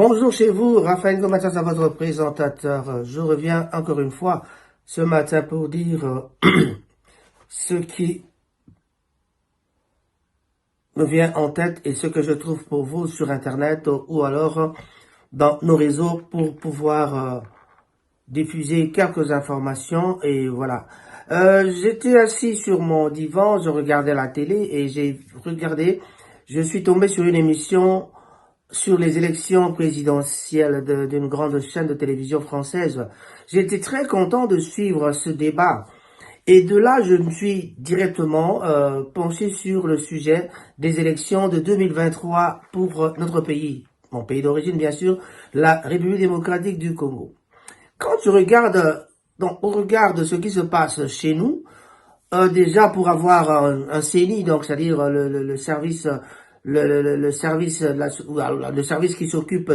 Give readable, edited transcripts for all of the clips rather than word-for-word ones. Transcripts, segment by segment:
Bonjour chez vous, Raphaël Gomatas à votre présentateur. Je reviens encore une fois ce matin pour dire ce qui me vient en tête et ce que je trouve pour vous sur Internet ou alors dans nos réseaux pour pouvoir diffuser quelques informations et voilà. J'étais assis sur mon divan, je regardais la télé et je suis tombé sur une émission sur les élections présidentielles d'une grande chaîne de télévision française. J'étais très content de suivre ce débat. Et de là, je me suis directement penché sur le sujet des élections de 2023 pour notre pays, mon pays d'origine bien sûr, la République démocratique du Congo. Quand tu regardes, donc au regard de ce qui se passe chez nous, déjà pour avoir un CENI, donc c'est-à-dire le service, le service, le service qui s'occupe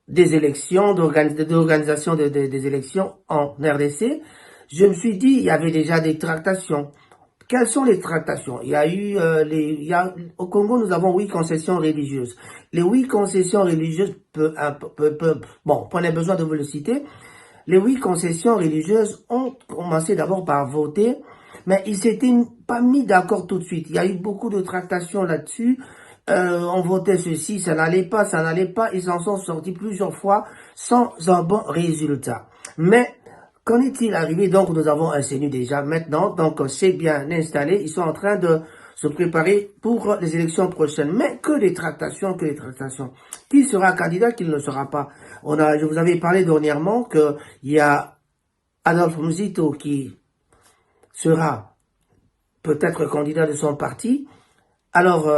des élections, d'organisation des élections en RDC, je me suis dit il y avait déjà des tractations. Quelles sont les tractations? Il y a eu au Congo nous avons 8 concessions religieuses. Les 8 concessions religieuses bon, prenez besoin de vous le citer. Les 8 concessions religieuses ont commencé d'abord par voter, mais ils s'étaient pas mis d'accord tout de suite. Il y a eu beaucoup de tractations là-dessus. On votait ceci, ça n'allait pas, ça n'allait pas. Ils en sont sortis plusieurs fois sans un bon résultat. Mais qu'en est-il arrivé? Donc nous avons un CENI déjà maintenant, donc c'est bien installé. Ils sont en train de se préparer pour les élections prochaines. Mais que des tractations, que des tractations. Qui sera candidat, qui ne le sera pas? Je vous avais parlé dernièrement qu'il y a Adolphe Muzito qui sera peut-être candidat de son parti. Alors,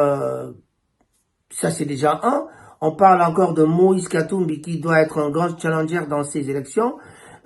ça c'est déjà un. On parle encore de Moïse Katumbi qui doit être un grand challenger dans ces élections.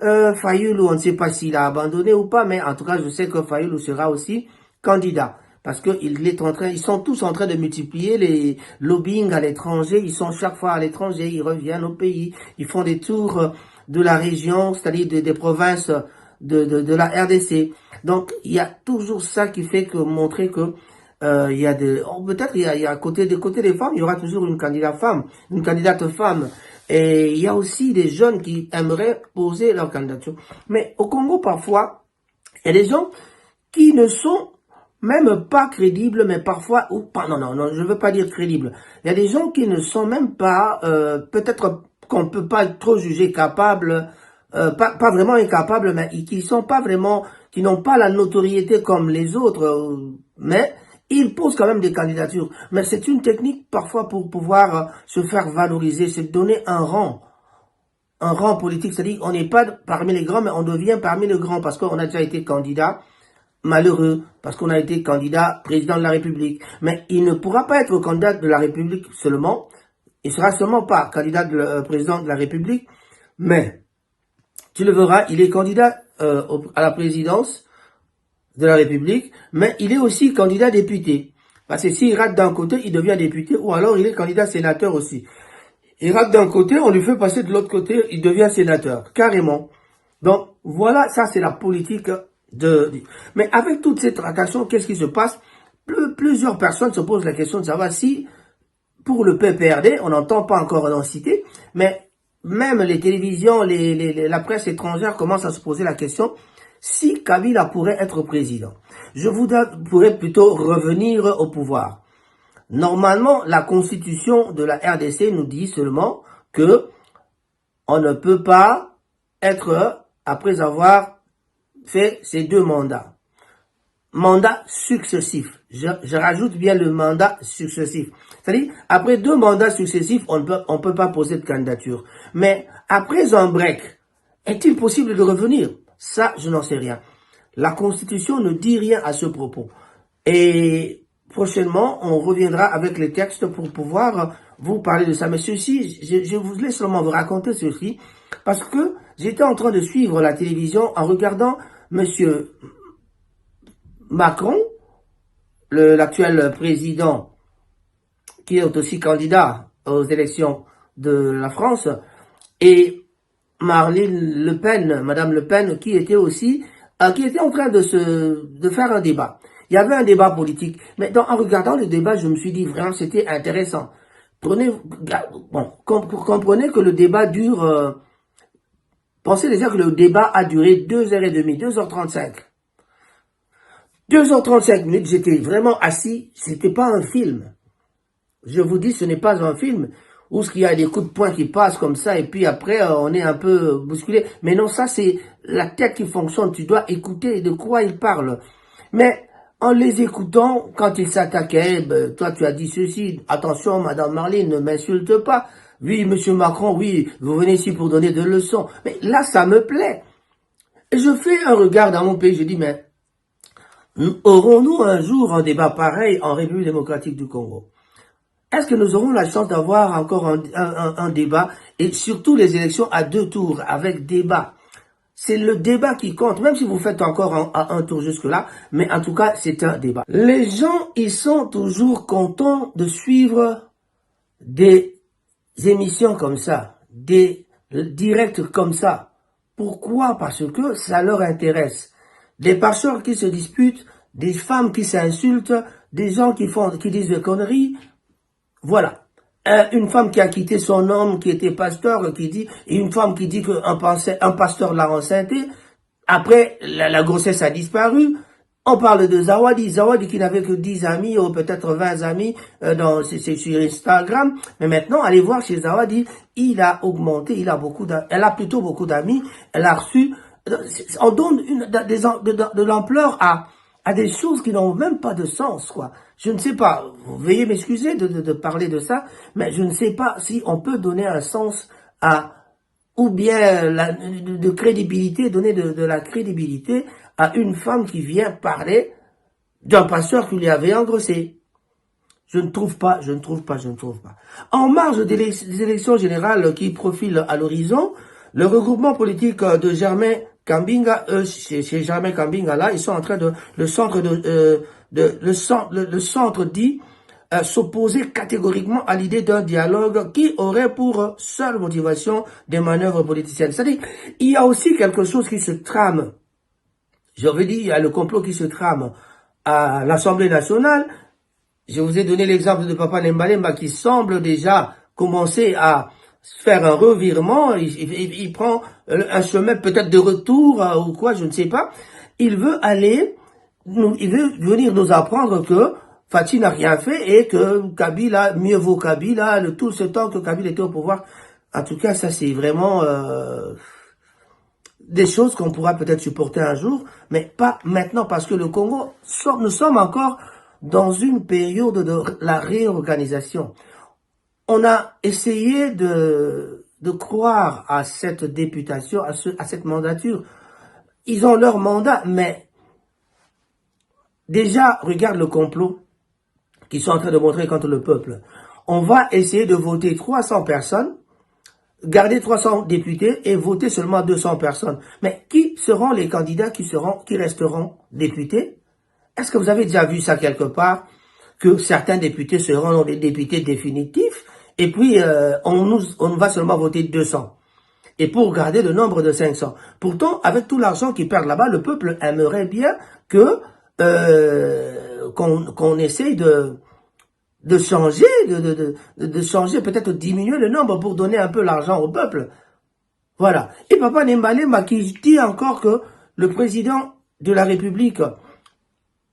Fayoulou, on ne sait pas s'il a abandonné ou pas, mais en tout cas, je sais que Fayoulou sera aussi candidat. Parce ils sont tous en train de multiplier les lobbying à l'étranger. Ils sont chaque fois à l'étranger, ils reviennent au pays. Ils font des tours de la région, c'est-à-dire des provinces de la RDC. Donc, il y a toujours ça qui fait que montrer que il y a peut-être il y a côté des femmes, il y aura toujours une candidate femme. Et il y a aussi des jeunes qui aimeraient poser leur candidature. Mais au Congo, parfois, il y a des gens qui ne sont même pas crédibles, mais parfois, ou pas, non, je ne veux pas dire crédibles. Il y a des gens qui ne sont même pas, peut-être qu'on ne peut pas trop juger capables, pas vraiment incapables, mais qui sont pas vraiment, qui n'ont pas la notoriété comme les autres, mais ils posent quand même des candidatures. Mais c'est une technique parfois pour pouvoir se faire valoriser, c'est donner un rang politique, c'est-à-dire on n'est pas parmi les grands, mais on devient parmi les grands parce qu'on a déjà été candidat. Malheureux, parce qu'on a été candidat président de la République. Mais il ne pourra pas être candidat de la République seulement. Il sera seulement pas candidat président de la République. Mais, tu le verras, il est candidat à la présidence de la République. Mais il est aussi candidat député. Parce que s'il rate d'un côté, il devient député. Ou alors il est candidat sénateur aussi. Il rate d'un côté, on lui fait passer de l'autre côté, il devient sénateur. Carrément. Donc, voilà, ça c'est la politique mais avec toutes ces tractations, qu'est-ce qui se passe? Plusieurs personnes se posent la question de savoir si, pour le PPRD, on n'entend pas encore en citer, mais même les télévisions, la presse étrangère commencent à se poser la question si Kabila pourrait être président. Je pourrais plutôt revenir au pouvoir. Normalement, la constitution de la RDC nous dit seulement que on ne peut pas être, après avoir fait ces 2 mandats. Mandat successif. Je rajoute bien le mandat successif. C'est-à-dire, après 2 mandats successifs, on peut pas poser de candidature. Mais après un break, est-il possible de revenir? Ça, je n'en sais rien. La Constitution ne dit rien à ce propos. Et prochainement, on reviendra avec les textes pour pouvoir vous parler de ça. Mais ceci, je vous laisse seulement vous raconter ceci, parce que j'étais en train de suivre la télévision en regardant Monsieur Macron, l'actuel président, qui est aussi candidat aux élections de la France, et Marine Le Pen, Madame Le Pen, qui était en train de faire un débat. Il y avait un débat politique, mais en regardant le débat, je me suis dit vraiment c'était intéressant. comprenez que le débat dure, pensez déjà que le débat a duré 2h30, 2h35. 2h35 minutes, j'étais vraiment assis, c'était pas un film. Je vous dis, ce n'est pas un film où il y a des coups de poing qui passent comme ça et puis après on est un peu bousculé. Mais non, ça c'est la tête qui fonctionne. Tu dois écouter de quoi ils parlent. Mais en les écoutant, quand ils s'attaquaient, ben, toi tu as dit ceci, attention Madame Marlene, ne m'insulte pas. Oui, Monsieur Macron, oui, vous venez ici pour donner des leçons. Mais là, ça me plaît. Et je fais un regard dans mon pays, je dis, mais aurons-nous un jour un débat pareil en République démocratique du Congo? Est-ce que nous aurons la chance d'avoir encore un débat et surtout les élections à 2 tours avec débat? C'est le débat qui compte, même si vous faites encore un tour jusque-là, mais en tout cas, c'est un débat. Les gens, ils sont toujours contents de suivre des émissions comme ça, des directs comme ça. Pourquoi? Parce que ça leur intéresse. Des pasteurs qui se disputent, des femmes qui s'insultent, des gens qui disent des conneries. Voilà. Une femme qui a quitté son homme, qui était pasteur, qui dit, et une femme qui dit qu'un pasteur l'a enceinté. Après, la grossesse a disparu. On parle de Zawadi. Zawadi qui n'avait que 10 amis ou peut-être 20 amis c'est sur Instagram. Mais maintenant, allez voir chez Zawadi, il a augmenté, elle a plutôt beaucoup d'amis. Elle a reçu, on donne de l'ampleur à des choses qui n'ont même pas de sens, quoi. Je ne sais pas, veuillez m'excuser de parler de ça, mais je ne sais pas si on peut donner un sens ou bien de crédibilité, donner de la crédibilité à une femme qui vient parler d'un pasteur qui lui avait engrossé. Je ne trouve pas. En marge des élections générales qui profilent à l'horizon, le regroupement politique de Germain Kambinga, chez Germain Kambinga, là, ils sont en train le centre dit s'opposer catégoriquement à l'idée d'un dialogue qui aurait pour seule motivation des manœuvres politiciennes. C'est-à-dire, il y a aussi quelque chose qui se trame. Je veux dire, il y a le complot qui se trame à l'Assemblée nationale. Je vous ai donné l'exemple de Papa Nembalemba qui semble déjà commencer à faire un revirement. Il prend un chemin peut-être de retour ou quoi, je ne sais pas. Il veut venir nous apprendre que Fathi n'a rien fait et que Kabila, mieux vaut Kabila, tout ce temps que Kabila était au pouvoir. En tout cas, ça c'est vraiment des choses qu'on pourra peut-être supporter un jour, mais pas maintenant parce que le Congo, nous sommes encore dans une période de la réorganisation. On a essayé de croire à cette députation, à cette mandature. Ils ont leur mandat, mais déjà, regarde le complot qu'ils sont en train de montrer contre le peuple. On va essayer de voter 300 personnes, garder 300 députés et voter seulement 200 personnes. Mais qui seront les candidats qui resteront députés? Est-ce que vous avez déjà vu ça quelque part? Que certains députés seront des députés définitifs et puis on va seulement voter 200. Et pour garder le nombre de 500. Pourtant, avec tout l'argent qu'ils perdent là-bas, le peuple aimerait bien que qu'on essaye de changer, de changer, peut-être diminuer le nombre pour donner un peu l'argent au peuple. Voilà. Et Papa Nembalemba qui dit encore que le président de la République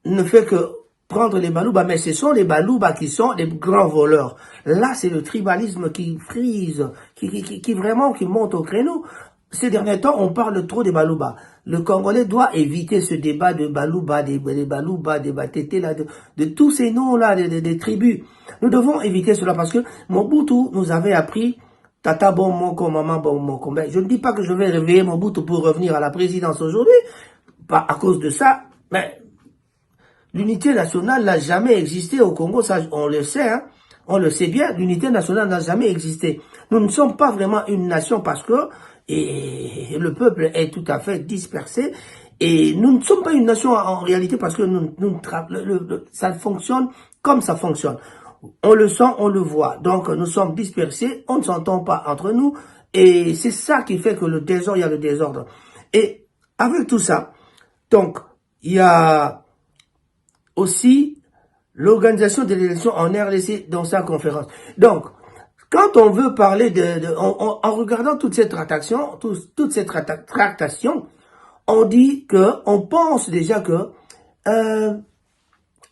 ne fait que prendre les Balouba, mais ce sont les Balouba qui sont les grands voleurs. Là, c'est le tribalisme qui frise, qui vraiment qui monte au créneau. Ces derniers temps, on parle trop des Balouba. Le Congolais doit éviter ce débat de Balouba, des Balouba, des Batété, là, de tous ces noms-là, des tribus. Nous devons éviter cela parce que Mobutu nous avait appris Tata bon moko, maman bon moko. Mais je ne dis pas que je vais réveiller Mobutu pour revenir à la présidence aujourd'hui, pas à cause de ça, mais l'unité nationale n'a jamais existé au Congo, ça on le sait, hein. On le sait bien, l'unité nationale n'a jamais existé. Nous ne sommes pas vraiment une nation parce que le peuple est tout à fait dispersé. Et nous ne sommes pas une nation en réalité parce que ça fonctionne comme ça fonctionne. On le sent, on le voit. Donc nous sommes dispersés, on ne s'entend pas entre nous. Et c'est ça qui fait que il y a le désordre. Et avec tout ça, donc il y a aussi l'organisation de l'élection en RDC dans sa conférence. Donc, Quand on veut parler en regardant toutes ces tractations, on dit on pense déjà que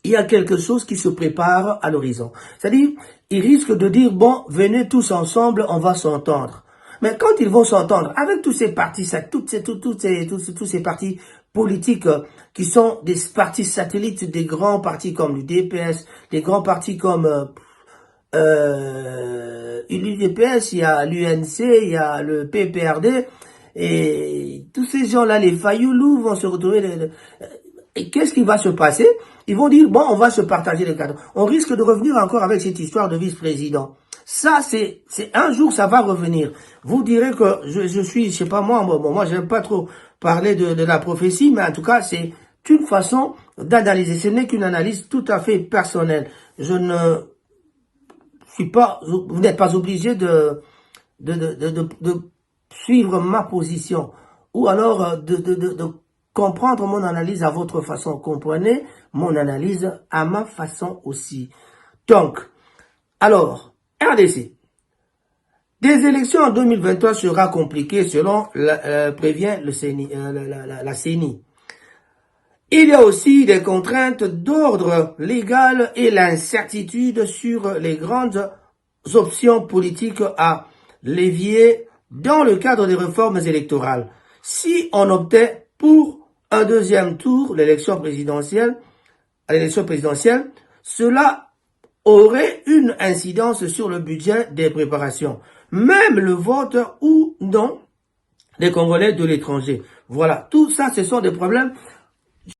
il y a quelque chose qui se prépare à l'horizon. C'est-à-dire, ils risquent de dire, bon, venez tous ensemble, on va s'entendre. Mais quand ils vont s'entendre, avec tous ces partis, tous ces partis politiques qui sont des partis satellites des grands partis comme l'UDPS, des grands partis comme l'UDPS, il y a l'UNC, il y a le PPRD, et tous ces gens-là, les Fayoulou, vont se retrouver. Et qu'est-ce qui va se passer? Ils vont dire, bon, on va se partager les cadeaux. On risque de revenir encore avec cette histoire de vice-président. Ça, c'est un jour, ça va revenir. Vous direz que je suis, je sais pas moi, j'aime pas trop parler de la prophétie, mais en tout cas, c'est une façon d'analyser. Ce n'est qu'une analyse tout à fait personnelle. Je ne suis pas, vous n'êtes pas obligé de suivre ma position, ou alors de comprendre mon analyse à votre façon. Comprenez mon analyse à ma façon aussi. Donc, alors, RDC. Des élections en 2023 sera compliqué selon prévient le CENI, la CENI. Il y a aussi des contraintes d'ordre légal et l'incertitude sur les grandes options politiques à l'évier dans le cadre des réformes électorales. Si on optait pour un deuxième tour, à l'élection présidentielle, cela aurait une incidence sur le budget des préparations, même le vote ou non des Congolais de l'étranger. Voilà, tout ça, ce sont des problèmes